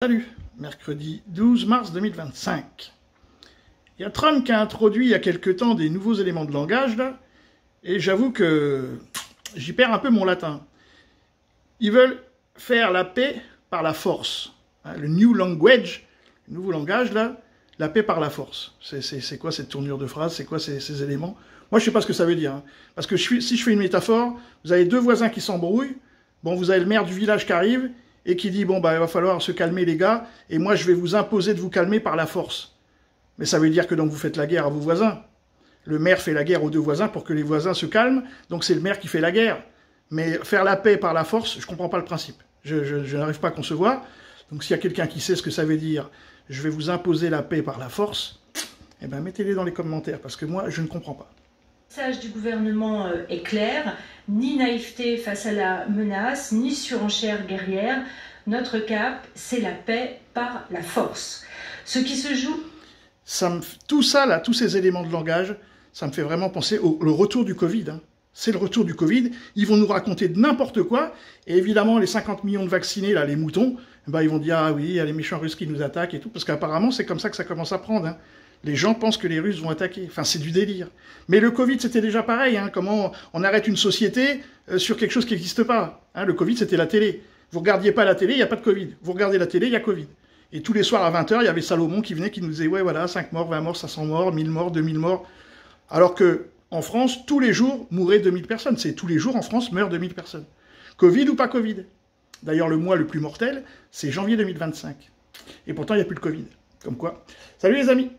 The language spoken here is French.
Salut, mercredi 12 mars 2025. Il y a Trump qui a introduit il y a quelque temps des nouveaux éléments de langage, là, et j'avoue que j'y perds un peu mon latin. Ils veulent faire la paix par la force. Hein, le new language, le nouveau langage, là, la paix par la force. C'est quoi cette tournure de phrase? C'est quoi ces éléments? Moi, je sais pas ce que ça veut dire. Hein, parce que si je fais une métaphore, vous avez deux voisins qui s'embrouillent, bon, vous avez le maire du village qui arrive, et qui dit, bon, bah, il va falloir se calmer, les gars, et moi, je vais vous imposer de vous calmer par la force. Mais ça veut dire que donc vous faites la guerre à vos voisins. Le maire fait la guerre aux deux voisins pour que les voisins se calment, donc c'est le maire qui fait la guerre. Mais faire la paix par la force, je comprends pas le principe. Je n'arrive pas à concevoir. Donc s'il y a quelqu'un qui sait ce que ça veut dire, je vais vous imposer la paix par la force, eh ben mettez-les dans les commentaires, parce que moi, je ne comprends pas. Le message du gouvernement est clair, ni naïveté face à la menace, ni surenchère guerrière. Notre cap, c'est la paix par la force. Ce qui se joue... Tout ça, là, tous ces éléments de langage, ça me fait vraiment penser au retour du Covid. Hein. C'est le retour du Covid. Ils vont nous raconter de n'importe quoi. Et évidemment, les 50 millions de vaccinés, là, les moutons, ben, ils vont dire, ah oui, il y a les méchants Russes qui nous attaquent et tout. Parce qu'apparemment, c'est comme ça que ça commence à prendre. Hein. Les gens pensent que les Russes vont attaquer. Enfin, c'est du délire. Mais le Covid, c'était déjà pareil. Hein. Comment on arrête une société sur quelque chose qui n'existe pas. Hein. Le Covid, c'était la télé. Vous regardiez pas la télé, il n'y a pas de Covid. Vous regardez la télé, il y a Covid. Et tous les soirs à 20h, il y avait Salomon qui venait, qui nous disait, ouais, voilà, 5 morts, 20 morts, 500 morts, 1000 morts, 2000 morts. Alors que, en France, tous les jours, mouraient 2000 personnes. C'est tous les jours, en France, meurent 2000 personnes. Covid ou pas Covid. D'ailleurs, le mois le plus mortel, c'est janvier 2025. Et pourtant, il n'y a plus de Covid. Comme quoi. Salut les amis!